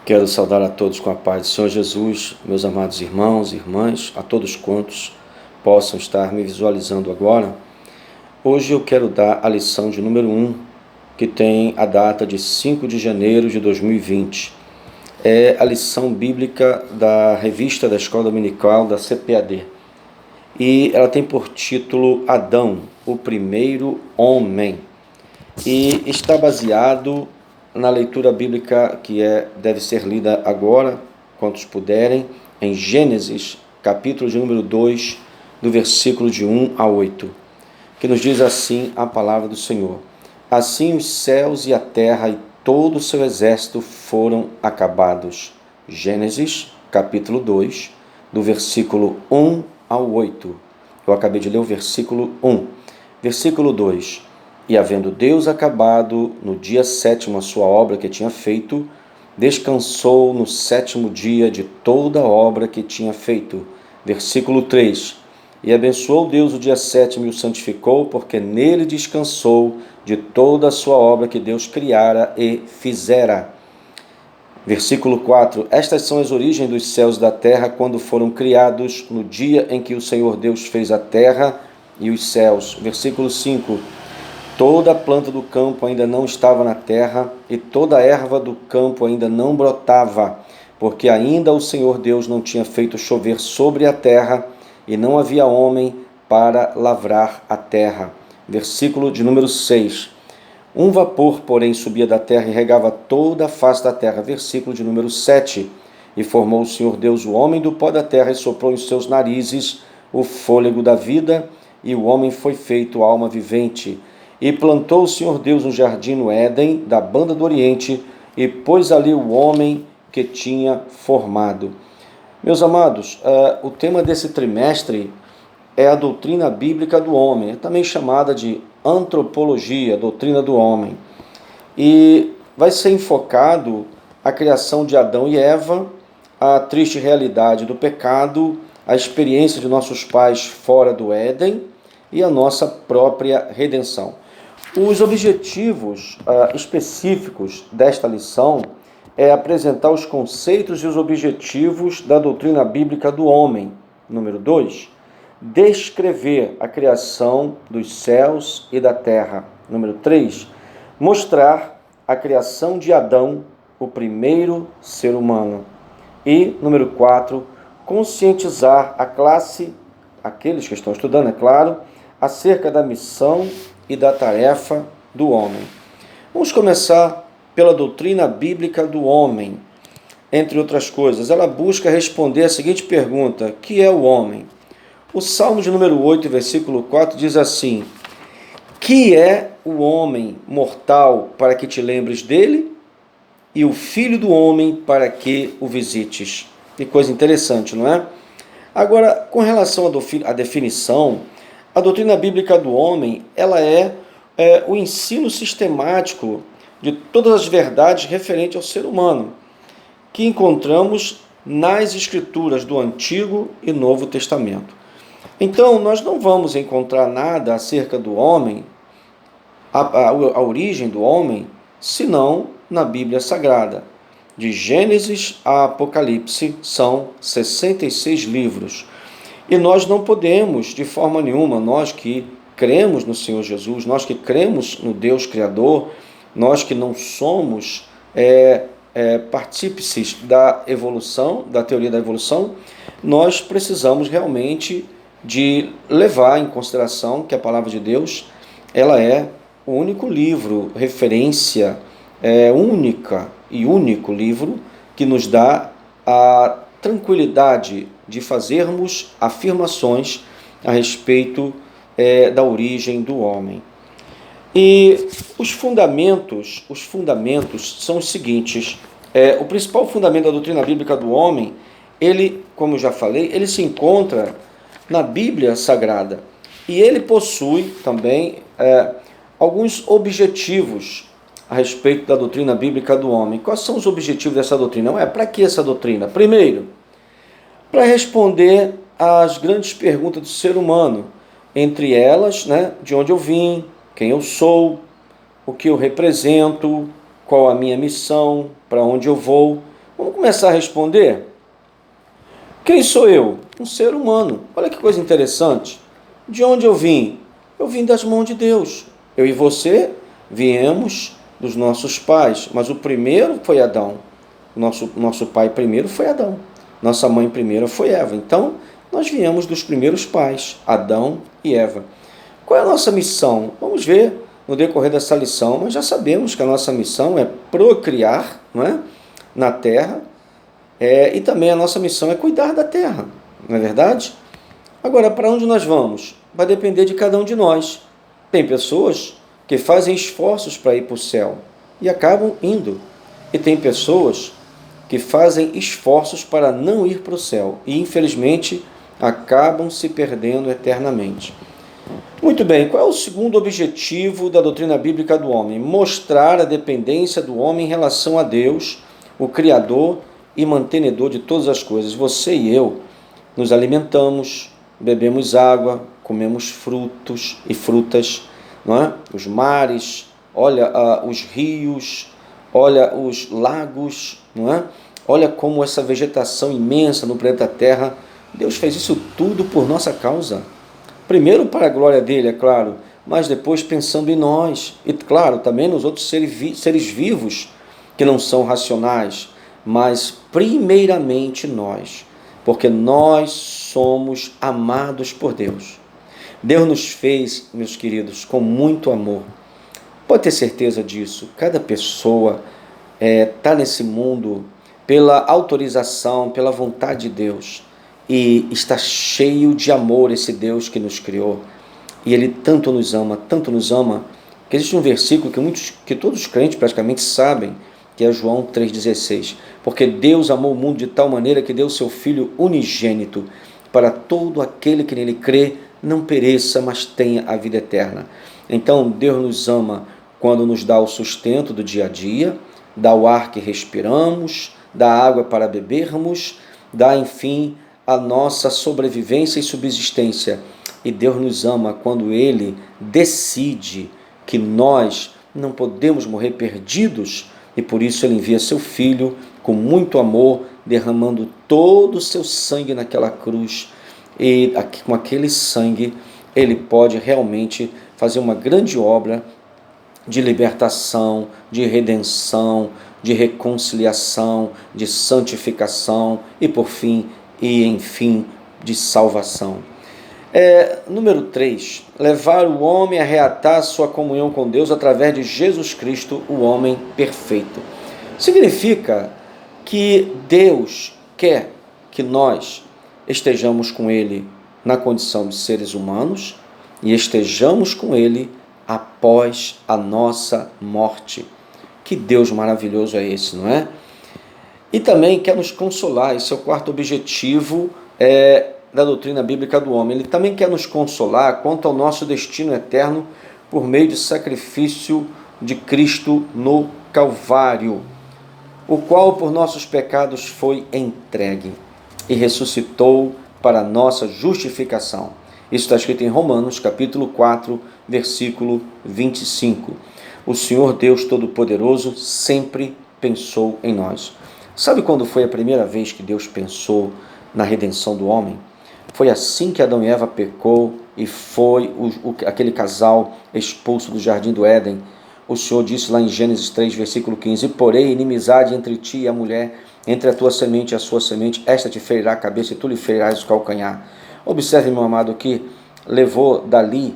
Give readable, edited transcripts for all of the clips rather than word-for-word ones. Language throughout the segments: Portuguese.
Quero saudar a todos com a paz do Senhor Jesus, meus amados irmãos e irmãs, a todos quantos possam estar me visualizando agora. Hoje eu quero dar a lição de número 1, que tem a data de 5 de janeiro de 2020. É a lição bíblica da revista da Escola Dominical da CPAD. E ela tem por título Adão, o primeiro homem. E está baseado na leitura bíblica que deve ser lida agora, quantos puderem, em Gênesis, capítulo de número 2, do versículo de 1 a 8, que nos diz assim a palavra do Senhor: Assim os céus e a terra e todo o seu exército foram acabados. Gênesis, capítulo 2, do versículo 1 ao 8. Eu acabei de ler o versículo 1. Versículo 2. E havendo Deus acabado no dia 7º a sua obra que tinha feito, descansou no 7º dia de toda a obra que tinha feito. Versículo 3. E abençoou Deus o dia 7º e o santificou, porque nele descansou de toda a sua obra que Deus criara e fizera. Versículo 4. Estas são as origens dos céus e da terra quando foram criados no dia em que o Senhor Deus fez a terra e os céus. Versículo 5. Toda a planta do campo ainda não estava na terra, e toda a erva do campo ainda não brotava, porque ainda o Senhor Deus não tinha feito chover sobre a terra, e não havia homem para lavrar a terra. Versículo de número 6. Um vapor, porém, subia da terra e regava toda a face da terra. Versículo de número 7. E formou o Senhor Deus o homem do pó da terra, e soprou em seus narizes o fôlego da vida, e o homem foi feito alma vivente. E plantou o Senhor Deus um jardim no Éden, da banda do Oriente, e pôs ali o homem que tinha formado. Meus amados, o tema desse trimestre é a doutrina bíblica do homem, é também chamada de antropologia, doutrina do homem. E vai ser enfocado a criação de Adão e Eva, a triste realidade do pecado, a experiência de nossos pais fora do Éden e a nossa própria redenção. Os objetivos específicos desta lição é apresentar os conceitos e os objetivos da doutrina bíblica do homem. Número 2, descrever a criação dos céus e da terra. Número 3, mostrar a criação de Adão, o primeiro ser humano. E, número 4, conscientizar a classe, aqueles que estão estudando, é claro, acerca da missão e da tarefa do homem. Vamos começar pela doutrina bíblica do homem. Entre outras coisas, ela busca responder a seguinte pergunta: que é o homem? O Salmo de número 8, versículo 4 diz assim: que é o homem mortal para que te lembres dele, e o filho do homem para que o visites? Que coisa interessante, não é? Agora, com relação à definição, a doutrina bíblica do homem, ela é o ensino sistemático de todas as verdades referentes ao ser humano, que encontramos nas escrituras do Antigo e Novo Testamento. Então, nós não vamos encontrar nada acerca do homem, a origem do homem, senão na Bíblia Sagrada. De Gênesis a Apocalipse são 66 livros. E nós não podemos, de forma nenhuma, nós que cremos no Senhor Jesus, nós que cremos no Deus Criador, nós que não somos partícipes da evolução, da teoria da evolução, nós precisamos realmente de levar em consideração que a palavra de Deus, ela é o único livro, referência única e único livro que nos dá a tranquilidade de fazermos afirmações a respeito da origem do homem. E os fundamentos são os seguintes. O principal fundamento da doutrina bíblica do homem, ele, como eu já falei, ele se encontra na Bíblia Sagrada. E ele possui também alguns objetivos a respeito da doutrina bíblica do homem. Quais são os objetivos dessa doutrina? Para que essa doutrina? Primeiro, para responder às grandes perguntas do ser humano, entre elas, de onde eu vim, quem eu sou, o que eu represento, qual a minha missão, para onde eu vou. Vamos começar a responder? Quem sou eu? Um ser humano. Olha que coisa interessante. De onde eu vim? Eu vim das mãos de Deus. Eu e você viemos dos nossos pais, mas o primeiro foi Adão. Nosso pai primeiro foi Adão. Nossa mãe primeira foi Eva. Então, nós viemos dos primeiros pais, Adão e Eva. Qual é a nossa missão? Vamos ver no decorrer dessa lição, mas já sabemos que a nossa missão é procriar, não é? Na terra, e também a nossa missão é cuidar da terra, não é verdade? Agora, para onde nós vamos? Vai depender de cada um de nós. Tem pessoas que fazem esforços para ir para o céu e acabam indo. E tem pessoas que fazem esforços para não ir para o céu e, infelizmente, acabam se perdendo eternamente. Muito bem, qual é o segundo objetivo da doutrina bíblica do homem? Mostrar a dependência do homem em relação a Deus, o Criador e mantenedor de todas as coisas. Você e eu nos alimentamos, bebemos água, comemos frutos e frutas, não é? Os mares, olha os rios, olha os lagos, não é? Olha como essa vegetação imensa no planeta Terra, Deus fez isso tudo por nossa causa. Primeiro para a glória dele, é claro, mas depois pensando em nós. E claro, também nos outros seres vivos que não são racionais, mas primeiramente nós, porque nós somos amados por Deus. Deus nos fez, meus queridos, com muito amor. Pode ter certeza disso. Cada pessoa está nesse mundo pela autorização, pela vontade de Deus. E está cheio de amor esse Deus que nos criou. E Ele tanto nos ama, que existe um versículo que todos os crentes praticamente sabem, que é João 3,16. Porque Deus amou o mundo de tal maneira que deu seu Filho unigênito, para todo aquele que nele crê, não pereça, mas tenha a vida eterna. Então Deus nos ama quando nos dá o sustento do dia a dia, dá o ar que respiramos, dá água para bebermos, dá, enfim, a nossa sobrevivência e subsistência. E Deus nos ama quando Ele decide que nós não podemos morrer perdidos, e por isso Ele envia seu Filho com muito amor, derramando todo o seu sangue naquela cruz. E com aquele sangue Ele pode realmente fazer uma grande obra de libertação, de redenção, de reconciliação, de santificação e, por fim, e enfim, de salvação. Número 3, levar o homem a reatar sua comunhão com Deus através de Jesus Cristo, o homem perfeito. Significa que Deus quer que nós estejamos com Ele na condição de seres humanos e estejamos com Ele após a nossa morte. Que Deus maravilhoso é esse, não é? E também quer nos consolar, esse é o quarto objetivo da doutrina bíblica do homem. Ele também quer nos consolar quanto ao nosso destino eterno por meio do sacrifício de Cristo no Calvário, o qual por nossos pecados foi entregue e ressuscitou para a nossa justificação. Isso está escrito em Romanos, capítulo 4, versículo 25. O Senhor Deus Todo-Poderoso sempre pensou em nós. Sabe quando foi a primeira vez que Deus pensou na redenção do homem? Foi assim que Adão e Eva pecou e foi aquele casal expulso do jardim do Éden. O Senhor disse lá em Gênesis 3, versículo 15: porém, inimizade entre ti e a mulher, entre a tua semente e a sua semente, esta te ferirá a cabeça e tu lhe ferirás o calcanhar. Observe, meu amado, que levou dali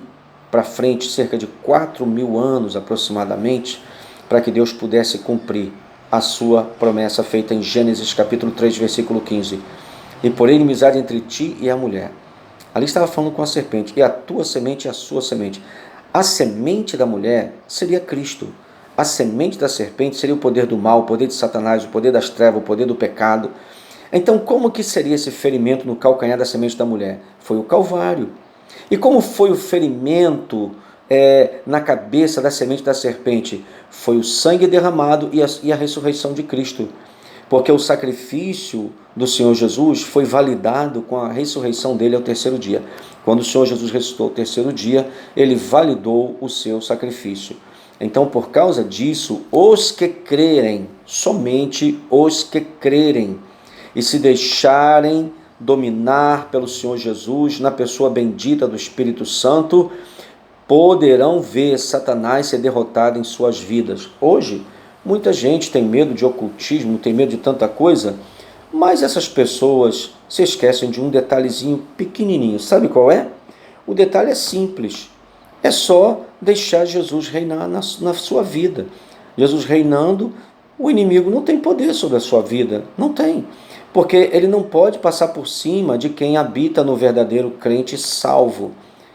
para frente cerca de 4.000 anos aproximadamente para que Deus pudesse cumprir a sua promessa feita em Gênesis capítulo 3, versículo 15. E porém inimizade entre ti e a mulher. Ali estava falando com a serpente, e a tua semente e a sua semente. A semente da mulher seria Cristo. A semente da serpente seria o poder do mal, o poder de Satanás, o poder das trevas, o poder do pecado. Então, como que seria esse ferimento no calcanhar da semente da mulher? Foi o Calvário. E como foi o ferimento na cabeça da semente da serpente? Foi o sangue derramado e a ressurreição de Cristo. Porque o sacrifício do Senhor Jesus foi validado com a ressurreição dele ao terceiro dia. Quando o Senhor Jesus ressuscitou ao terceiro dia, ele validou o seu sacrifício. Então, por causa disso, os que crerem, somente os que crerem e se deixarem dominar pelo Senhor Jesus, na pessoa bendita do Espírito Santo, poderão ver Satanás ser derrotado em suas vidas. Hoje, muita gente tem medo de ocultismo, tem medo de tanta coisa, mas essas pessoas se esquecem de um detalhezinho pequenininho. Sabe qual é? O detalhe é simples. É só deixar Jesus reinar na sua vida. Jesus reinando, o inimigo não tem poder sobre a sua vida. Não tem. Porque ele não pode passar por cima de quem habita no verdadeiro crente salvo,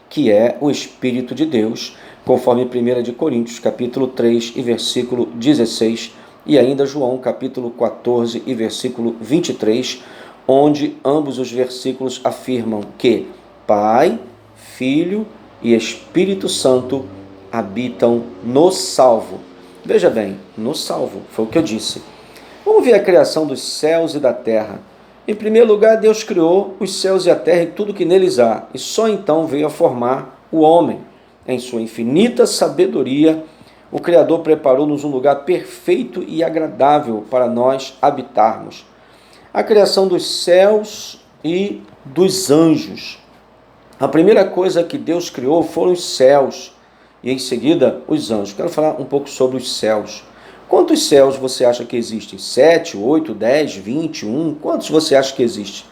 que é o Espírito de Deus, conforme 1 de Coríntios, capítulo 3 e versículo 16, e ainda João, capítulo 14 e versículo 23, onde ambos os versículos afirmam que Pai, Filho e Espírito Santo habitam no salvo. Veja bem, no salvo, foi o que eu disse. Vamos ver a criação dos céus e da terra. Em primeiro lugar, Deus criou os céus e a terra e tudo que neles há, e só então veio a formar o homem. Em sua infinita sabedoria, o Criador preparou-nos um lugar perfeito e agradável para nós habitarmos. A criação dos céus e dos anjos. A primeira coisa que Deus criou foram os céus e em seguida os anjos. Quero falar um pouco sobre os céus. Quantos céus você acha que existem? 7, 8, 10, 21? Quantos você acha que existe?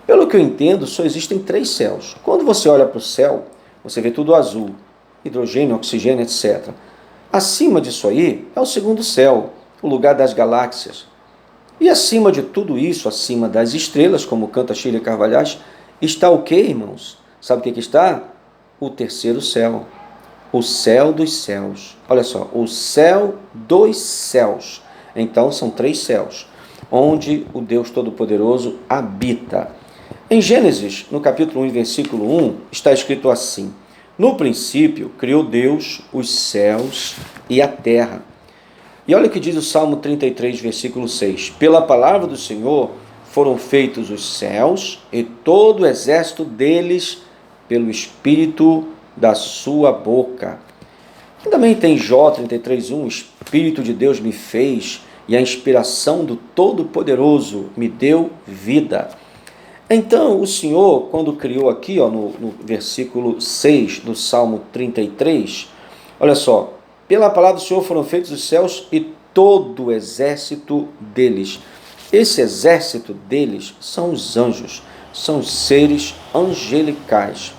Pelo que eu entendo, só existem 3 céus. Quando você olha para o céu, você vê tudo azul, hidrogênio, oxigênio, etc. Acima disso aí é o segundo céu, o lugar das galáxias. E acima de tudo isso, acima das estrelas, como canta Shirley Carvalhais, está o que, irmãos? Sabe o que está? O terceiro céu. O céu dos céus. Olha só, o céu dos céus. Então são 3 céus, onde o Deus Todo-Poderoso habita. Em Gênesis, no capítulo 1, versículo 1, está escrito assim: no princípio criou Deus os céus e a terra. E olha o que diz o Salmo 33, versículo 6. Pela palavra do Senhor foram feitos os céus e todo o exército deles pelo Espírito da sua boca. E também tem Jó 33:1, o Espírito de Deus me fez e a inspiração do Todo-Poderoso me deu vida. Então o Senhor, quando criou aqui, no versículo 6 do Salmo 33, olha só, pela palavra do Senhor foram feitos os céus e todo o exército deles. Esse exército deles são os anjos, são os seres angelicais.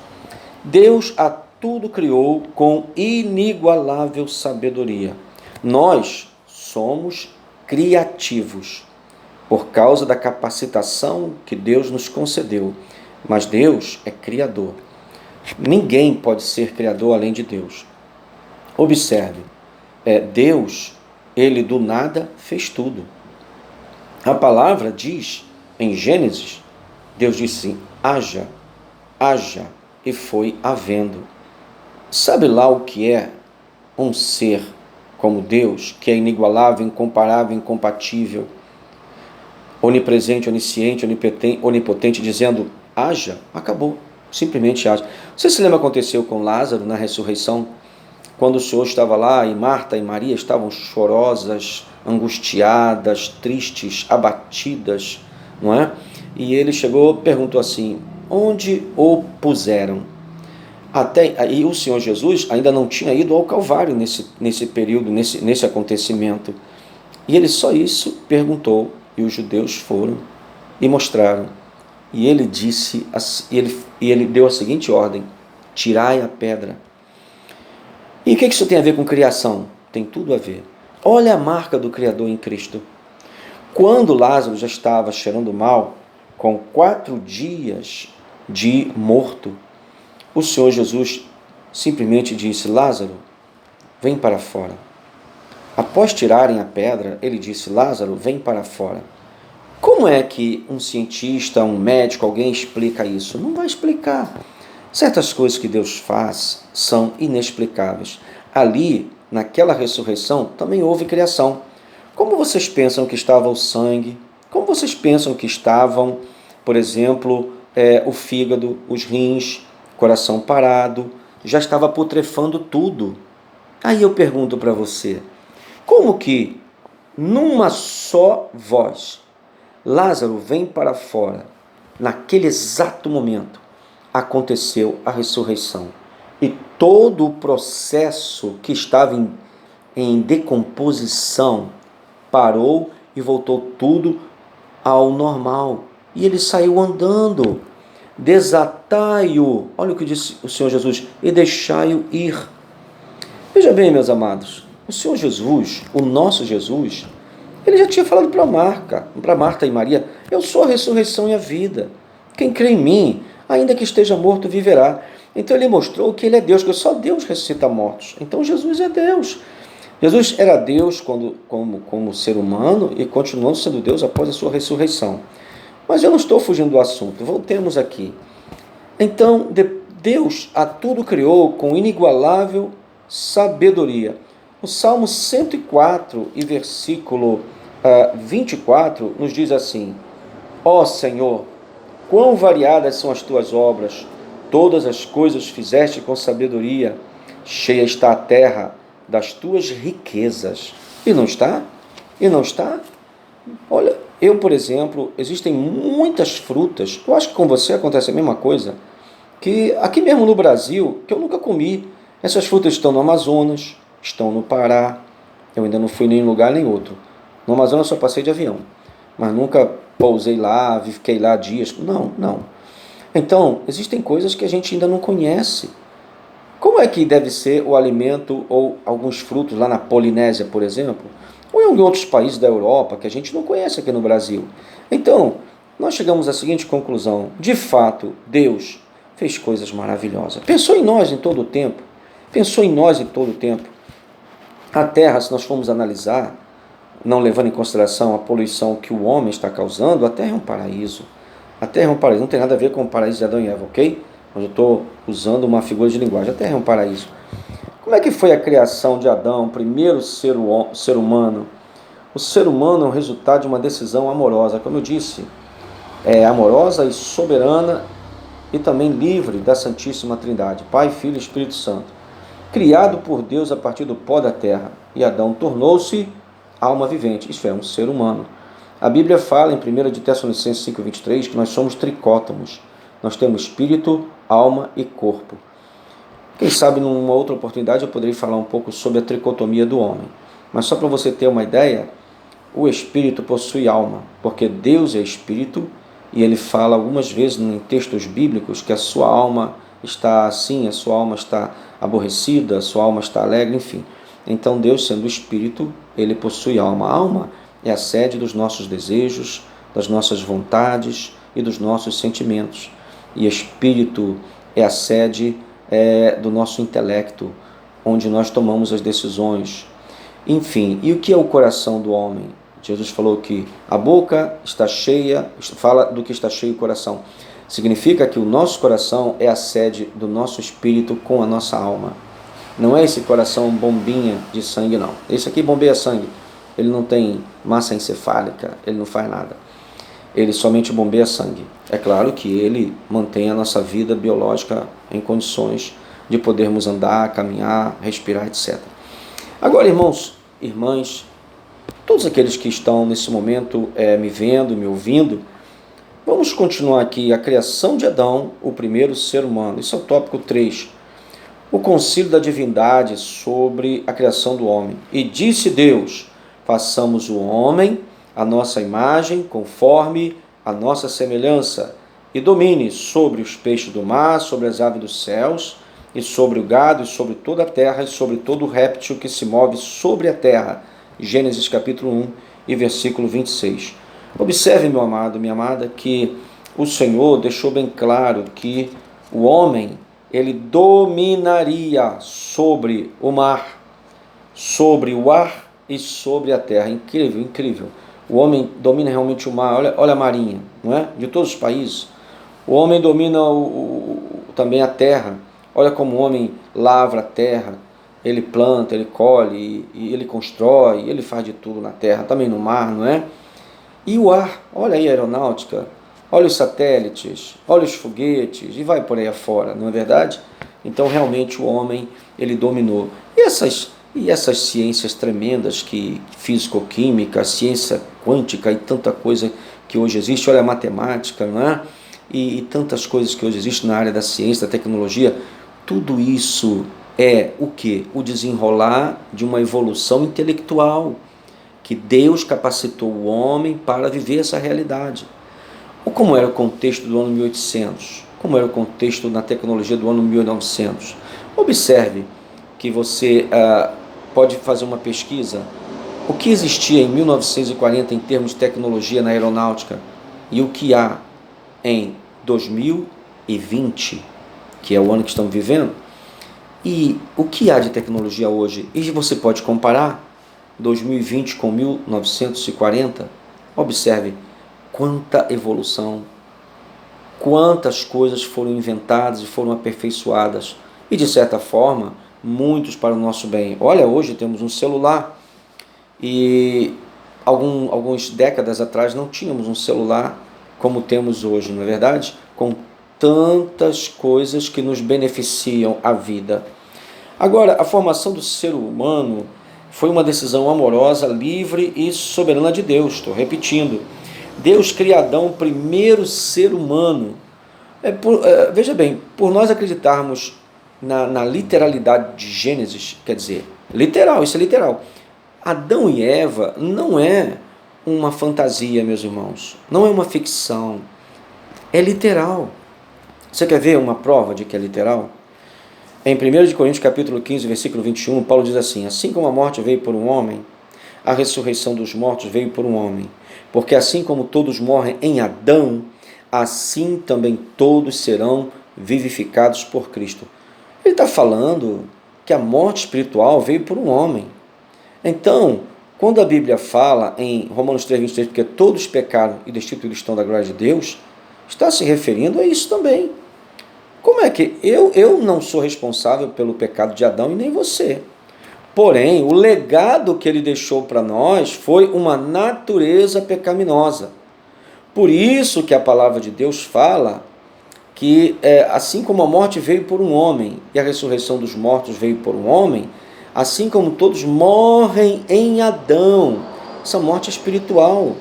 Deus a tudo criou com inigualável sabedoria. Nós somos criativos por causa da capacitação que Deus nos concedeu, mas Deus é criador. Ninguém pode ser criador além de Deus. Observe, Deus, ele do nada fez tudo. A palavra diz, em Gênesis, Deus disse assim, haja, haja, e foi havendo. Sabe lá o que é um ser como Deus, que é inigualável, incomparável, incompatível, onipresente, onisciente, onipotente, dizendo, haja, acabou, simplesmente haja. Você se lembra o que aconteceu com Lázaro na ressurreição? Quando o Senhor estava lá e Marta e Maria estavam chorosas, angustiadas, tristes, abatidas, não é? E ele chegou e perguntou assim, onde o puseram? E o Senhor Jesus ainda não tinha ido ao Calvário nesse período, nesse acontecimento. E ele só isso perguntou, e os judeus foram e mostraram. E ele disse, ele deu a seguinte ordem, tirai a pedra. E o que isso tem a ver com criação? Tem tudo a ver. Olha a marca do Criador em Cristo. Quando Lázaro já estava cheirando mal, com 4 dias de morto, o Senhor Jesus simplesmente disse, Lázaro, vem para fora. Após tirarem a pedra, ele disse, Lázaro, vem para fora. Como é que um cientista, um médico, alguém explica isso? Não vai explicar. Certas coisas que Deus faz são inexplicáveis. Ali, naquela ressurreição, também houve criação. Como vocês pensam que estava o sangue? Como vocês pensam que estavam, por exemplo, o fígado, os rins, coração parado? Já estava putrefando tudo. Aí eu pergunto para você, como que numa só voz, Lázaro, vem para fora. Naquele exato momento, aconteceu a ressurreição. E todo o processo que estava em decomposição parou e voltou tudo ao normal. E ele saiu andando. Desatai-o, olha o que disse o Senhor Jesus, e deixai-o ir. Veja bem, meus amados, o Senhor Jesus, o nosso Jesus, ele já tinha falado para Marta e Maria, eu sou a ressurreição e a vida. Quem crê em mim, ainda que esteja morto, viverá. Então ele mostrou que ele é Deus, que só Deus ressuscita mortos. Então Jesus é Deus. Jesus era Deus como ser humano e continuou sendo Deus após a sua ressurreição. Mas eu não estou fugindo do assunto, voltemos aqui. Então, Deus a tudo criou com inigualável sabedoria. O Salmo 104 e versículo 24 nos diz assim: ó Senhor, quão variadas são as tuas obras, todas as coisas fizeste com sabedoria, cheia está a terra das tuas riquezas. E não está? E não está? Olha, eu, por exemplo, existem muitas frutas, eu acho que com você acontece a mesma coisa, que aqui mesmo no Brasil, que eu nunca comi. Essas frutas estão no Amazonas, estão no Pará, eu ainda não fui nem em lugar nem outro. No Amazonas eu só passei de avião, mas nunca pousei lá, fiquei lá dias, não. Então, existem coisas que a gente ainda não conhece. Como é que deve ser o alimento ou alguns frutos lá na Polinésia, por exemplo, ou em outros países da Europa que a gente não conhece aqui no Brasil? Então, nós chegamos à seguinte conclusão: de fato, Deus fez coisas maravilhosas. Pensou em nós em todo o tempo. A Terra, se nós formos analisar, não levando em consideração a poluição que o homem está causando, a Terra é um paraíso. A Terra é um paraíso, não tem nada a ver com o paraíso de Adão e Eva, ok? Mas eu estou usando uma figura de linguagem. A Terra é um paraíso. Como é que foi a criação de Adão, o primeiro ser humano? O ser humano é o resultado de uma decisão amorosa, como eu disse, amorosa e soberana e também livre da Santíssima Trindade, Pai, Filho e Espírito Santo. Criado por Deus a partir do pó da terra, e Adão tornou-se alma vivente, isto é, um ser humano. A Bíblia fala em 1 de Tessalonicenses 5,23 que nós somos tricótomos. Nós temos espírito, alma e corpo. Quem sabe numa outra oportunidade eu poderia falar um pouco sobre a tricotomia do homem. Mas só para você ter uma ideia, o espírito possui alma, porque Deus é espírito e ele fala algumas vezes em textos bíblicos que a sua alma está assim, a sua alma está aborrecida, a sua alma está alegre, enfim. Então Deus, sendo espírito, ele possui alma. A alma é a sede dos nossos desejos, das nossas vontades e dos nossos sentimentos. E espírito é a sede do nosso intelecto, onde nós tomamos as decisões. Enfim, e o que é o coração do homem? Jesus falou que a boca está cheia, fala do que está cheio o coração. Significa que o nosso coração é a sede do nosso espírito com a nossa alma. Não é esse coração bombinha de sangue, não. Esse aqui bombeia sangue. Ele não tem massa encefálica, ele não faz nada. Ele somente bombeia sangue. É claro que ele mantém a nossa vida biológica em condições de podermos andar, caminhar, respirar, etc. Agora, irmãos, irmãs, todos aqueles que estão nesse momento me vendo, me ouvindo, vamos continuar aqui a criação de Adão, o primeiro ser humano. Esse é o tópico 3. O concílio da divindade sobre a criação do homem. E disse Deus: façamos o homem a nossa imagem, conforme a nossa semelhança, e domine sobre os peixes do mar, sobre as aves dos céus, e sobre o gado, e sobre toda a terra, e sobre todo réptil que se move sobre a terra. Gênesis capítulo 1 e versículo 26. Observe, meu amado, minha amada, que o Senhor deixou bem claro que o homem, ele dominaria sobre o mar, sobre o ar e sobre a terra. Incrível, incrível. O homem domina realmente o mar. Olha a marinha, não é? De todos os países. O homem domina também a terra. Olha como o homem lavra a terra. Ele planta, ele colhe, e ele constrói, ele faz de tudo na terra, também no mar, não é? E o ar, olha aí a aeronáutica, olha os satélites, olha os foguetes, e vai por aí afora, não é verdade? Então realmente o homem, ele dominou. E E essas ciências tremendas, que físico-química, ciência quântica e tanta coisa que hoje existe, olha a matemática, não é? E tantas coisas que hoje existem na área da ciência, da tecnologia, tudo isso é o quê? O desenrolar de uma evolução intelectual, que Deus capacitou o homem para viver essa realidade. Ou como era o contexto do ano 1800? Como era o contexto na tecnologia do ano 1900? Observe que você pode fazer uma pesquisa. O que existia em 1940 em termos de tecnologia na aeronáutica e o que há em 2020, que é o ano que estamos vivendo, e o que há de tecnologia hoje? E você pode comparar 2020 com 1940? Observe quanta evolução, quantas coisas foram inventadas e foram aperfeiçoadas, e de certa forma, muitos para o nosso bem. Olha, hoje temos um celular, e algumas décadas atrás não tínhamos um celular como temos hoje, não é verdade? Com tantas coisas que nos beneficiam a vida. Agora, a formação do ser humano foi uma decisão amorosa, livre e soberana de Deus. Estou repetindo. Deus cria Adão, o primeiro ser humano. Veja bem, por nós acreditarmos na literalidade de Gênesis, quer dizer, literal, isso é literal. Adão e Eva não é uma fantasia, meus irmãos, não é uma ficção, é literal. Você quer ver uma prova de que é literal? Em 1 Coríntios capítulo 15, versículo 21, Paulo diz assim: assim como a morte veio por um homem, a ressurreição dos mortos veio por um homem, porque assim como todos morrem em Adão, assim também todos serão vivificados por Cristo. Ele está falando que a morte espiritual veio por um homem. Então, quando a Bíblia fala em Romanos 3,23, porque todos pecaram e destituídos estão da glória de Deus, está se referindo a isso também. Como é que eu não sou responsável pelo pecado de Adão e nem você? Porém, o legado que ele deixou para nós foi uma natureza pecaminosa. Por isso que a palavra de Deus fala que assim como a morte veio por um homem e a ressurreição dos mortos veio por um homem, assim como todos morrem em Adão, essa morte é espiritual,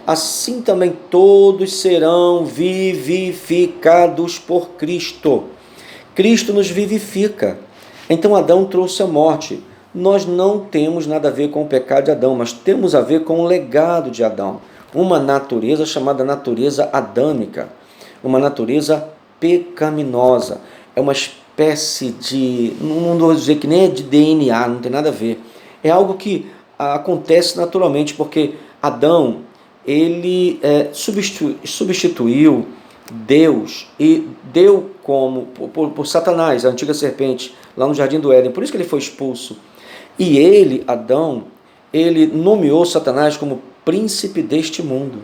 assim também todos serão vivificados por Cristo. Cristo nos vivifica. Então Adão trouxe a morte. Nós não temos nada a ver com o pecado de Adão, mas temos a ver com o legado de Adão. Uma natureza chamada natureza adâmica, uma natureza pecaminosa. É uma espécie de, não vou dizer que nem é de DNA, não tem nada a ver. É algo que acontece naturalmente, porque Adão, ele substituiu Deus e deu como por Satanás, a antiga serpente, lá no Jardim do Éden. Por isso que ele foi expulso. E ele, Adão, ele nomeou Satanás como príncipe deste mundo.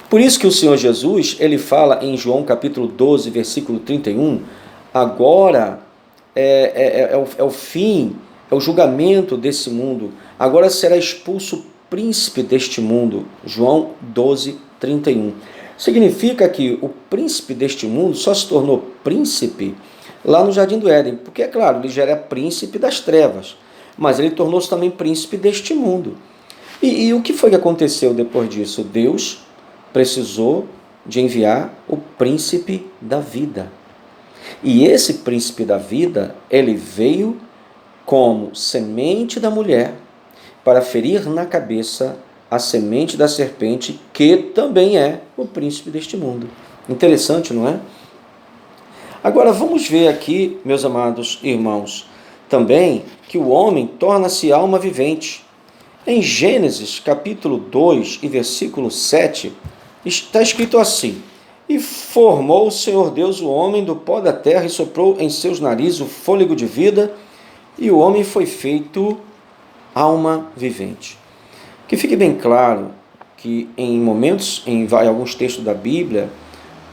Por isso que o Senhor Jesus, ele fala em João capítulo 12, versículo 31, agora é o fim, é o julgamento desse mundo. Agora será expulso o príncipe deste mundo. João 12, 31. Significa que o príncipe deste mundo só se tornou príncipe lá no Jardim do Éden, porque, é claro, ele já era príncipe das trevas, mas ele tornou-se também príncipe deste mundo. E o que foi que aconteceu depois disso? Deus precisou de enviar o príncipe da vida. E esse príncipe da vida, ele veio como semente da mulher para ferir na cabeça a semente da serpente, que também é o príncipe deste mundo. Interessante, não é? Agora vamos ver aqui, meus amados irmãos, também que o homem torna-se alma vivente. Em Gênesis capítulo 2 e versículo 7, está escrito assim: e formou o Senhor Deus o homem do pó da terra e soprou em seus narizes o fôlego de vida, e o homem foi feito alma vivente. Que fique bem claro que em momentos, em alguns textos da Bíblia,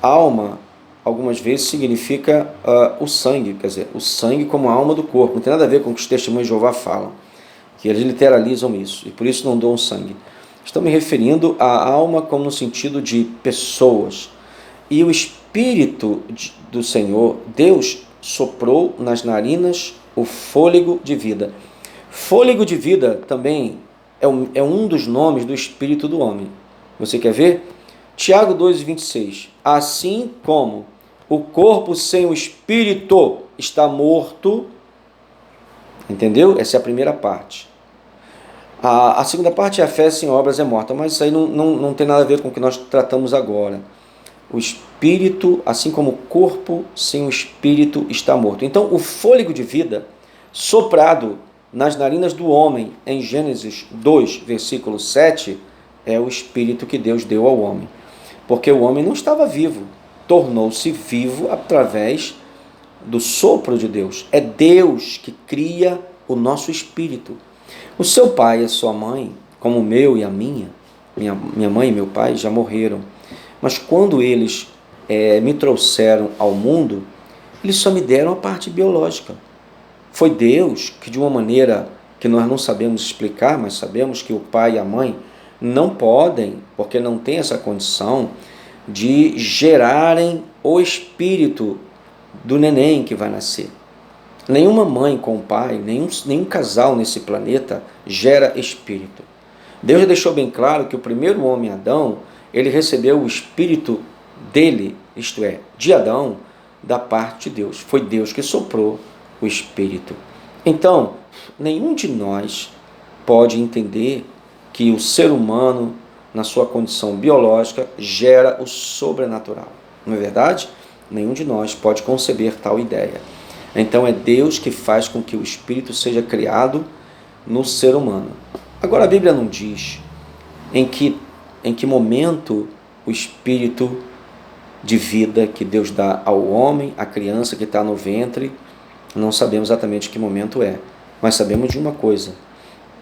alma, algumas vezes significa o sangue, quer dizer, o sangue como a alma do corpo. Não tem nada a ver com o que os testemunhos de Jeová falam, que eles literalizam isso, e por isso não doam sangue. Estou me referindo à alma como no sentido de pessoas. E o Espírito do Senhor, Deus, soprou nas narinas o fôlego de vida. Fôlego de vida também é um dos nomes do espírito do homem. Você quer ver? Tiago 2,26. Assim como o corpo sem o espírito está morto, entendeu? Essa é a primeira parte. A segunda parte é a fé sem obras é morta, mas isso aí não tem nada a ver com o que nós tratamos agora. O espírito, assim como o corpo sem o espírito está morto. Então, o fôlego de vida soprado nas narinas do homem, em Gênesis 2, versículo 7, é o espírito que Deus deu ao homem. Porque o homem não estava vivo, tornou-se vivo através do sopro de Deus. É Deus que cria o nosso espírito. O seu pai e a sua mãe, como o meu e a minha mãe e meu pai já morreram. Mas quando eles me trouxeram ao mundo, eles só me deram a parte biológica. Foi Deus que, de uma maneira que nós não sabemos explicar, mas sabemos que o pai e a mãe não podem, porque não tem essa condição, de gerarem o espírito do neném que vai nascer. Nenhuma mãe com pai, nenhum casal nesse planeta gera espírito. Deus já deixou bem claro que o primeiro homem, Adão, ele recebeu o espírito dele, isto é, de Adão, da parte de Deus. Foi Deus que soprou o espírito. Então, nenhum de nós pode entender que o ser humano, na sua condição biológica, gera o sobrenatural. Não é verdade? Nenhum de nós pode conceber tal ideia. Então é Deus que faz com que o espírito seja criado no ser humano. Agora a Bíblia não diz em que momento o espírito de vida que Deus dá ao homem, à criança que está no ventre, não sabemos exatamente que momento é, mas sabemos de uma coisa,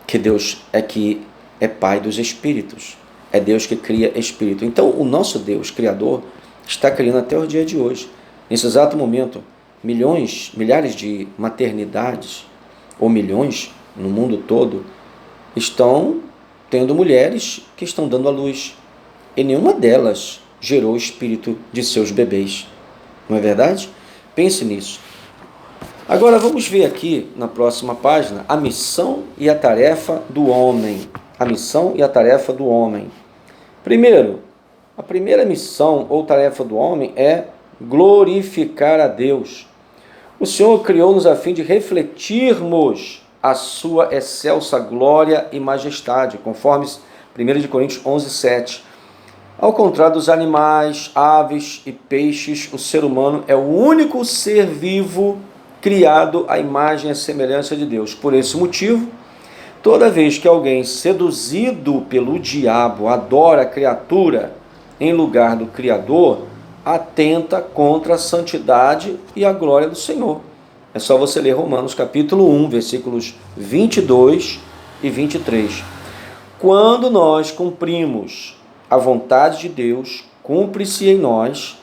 que Deus é Pai dos espíritos, é Deus que cria espírito. Então o nosso Deus, Criador, está criando até o dia de hoje. Nesse exato momento, milhares de maternidades, ou milhões no mundo todo, estão tendo mulheres que estão dando à luz, e nenhuma delas gerou o espírito de seus bebês. Não é verdade? Pense nisso. Agora vamos ver aqui na próxima página a missão e a tarefa do homem. A missão e a tarefa do homem. Primeiro, a primeira missão ou tarefa do homem é glorificar a Deus. O Senhor criou-nos a fim de refletirmos a sua excelsa glória e majestade, conforme 1 Coríntios 11, 7. Ao contrário dos animais, aves e peixes, o ser humano é o único ser vivo criado à imagem e semelhança de Deus. Por esse motivo, toda vez que alguém seduzido pelo diabo adora a criatura em lugar do Criador, atenta contra a santidade e a glória do Senhor. É só você ler Romanos capítulo 1, versículos 22 e 23. Quando nós cumprimos a vontade de Deus, cumpre-se em nós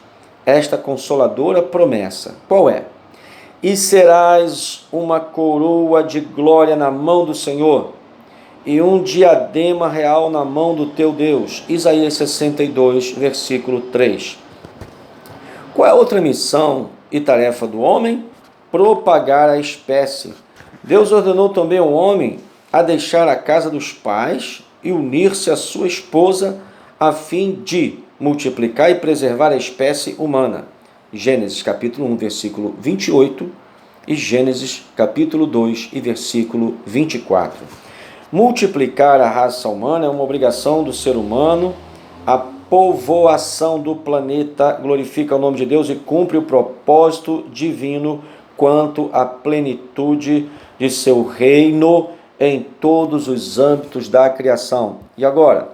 esta consoladora promessa. Qual é? E serás uma coroa de glória na mão do Senhor, e um diadema real na mão do teu Deus. Isaías 62, versículo 3. Qual é a outra missão e tarefa do homem? Propagar a espécie. Deus ordenou também ao homem a deixar a casa dos pais e unir-se à sua esposa, a fim de multiplicar e preservar a espécie humana. Gênesis capítulo 1, versículo 28 e Gênesis capítulo 2 e versículo 24. Multiplicar a raça humana é uma obrigação do ser humano. A povoação do planeta glorifica o nome de Deus e cumpre o propósito divino quanto à plenitude de seu reino em todos os âmbitos da criação. E agora,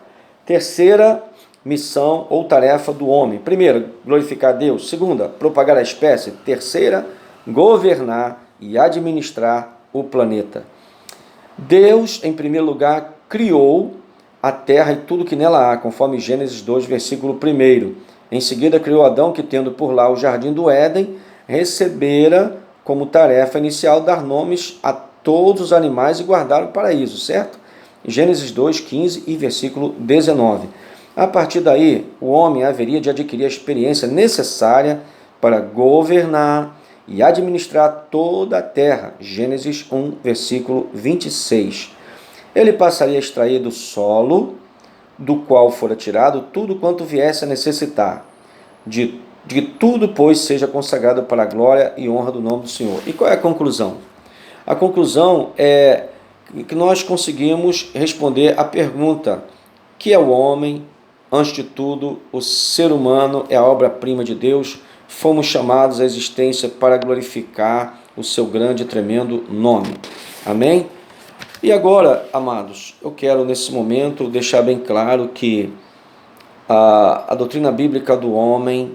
terceira missão ou tarefa do homem. Primeira, glorificar Deus. Segunda, propagar a espécie. Terceira, governar e administrar o planeta. Deus, em primeiro lugar, criou a terra e tudo que nela há, conforme Gênesis 2, versículo 1. Em seguida, criou Adão, que tendo por lá o jardim do Éden, recebera como tarefa inicial dar nomes a todos os animais e guardar o paraíso, certo? Gênesis 2, 15 e versículo 19. A partir daí, o homem haveria de adquirir a experiência necessária para governar e administrar toda a terra. Gênesis 1, versículo 26. Ele passaria a extrair do solo, do qual fora tirado, tudo quanto viesse a necessitar. De tudo, pois, seja consagrado para a glória e honra do nome do Senhor. E qual é a conclusão? A conclusão é que nós conseguimos responder a pergunta: que é o homem? Antes de tudo, o ser humano é a obra-prima de Deus. Fomos chamados à existência para glorificar o seu grande e tremendo nome. Amém? E agora, amados, eu quero nesse momento deixar bem claro que a doutrina bíblica do homem,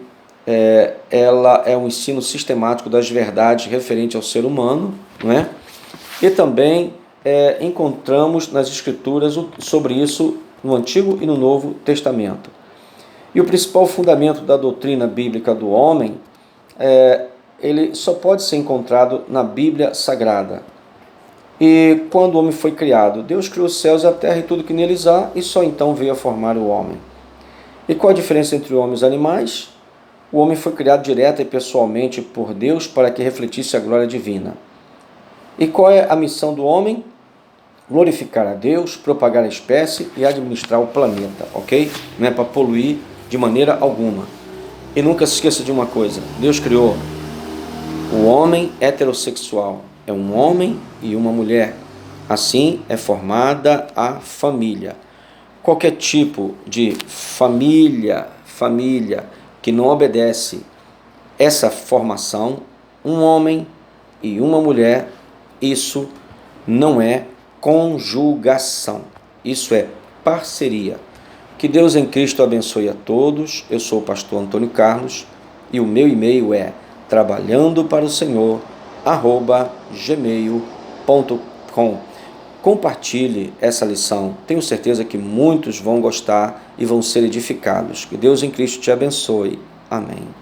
ela é um ensino sistemático das verdades referentes ao ser humano, não é? E também encontramos nas Escrituras sobre isso no Antigo e no Novo Testamento. E o principal fundamento da doutrina bíblica do homem, ele só pode ser encontrado na Bíblia Sagrada. E quando o homem foi criado, Deus criou os céus e a terra e tudo que neles há, e só então veio a formar o homem. E qual a diferença entre o homem e os animais? O homem foi criado direta e pessoalmente por Deus para que refletisse a glória divina. E qual é a missão do homem? Glorificar a Deus, propagar a espécie e administrar o planeta, ok? Não é para poluir de maneira alguma. E nunca se esqueça de uma coisa: Deus criou o homem heterossexual. É um homem e uma mulher. Assim é formada a família. Qualquer tipo de família que não obedece essa formação, um homem e uma mulher, isso não é conjugação, isso é parceria. Que Deus em Cristo abençoe a todos. Eu sou o pastor Antônio Carlos e o meu e-mail é trabalhandoparosenhor@gmail.com. Compartilhe essa lição. Tenho certeza que muitos vão gostar e vão ser edificados. Que Deus em Cristo te abençoe. Amém.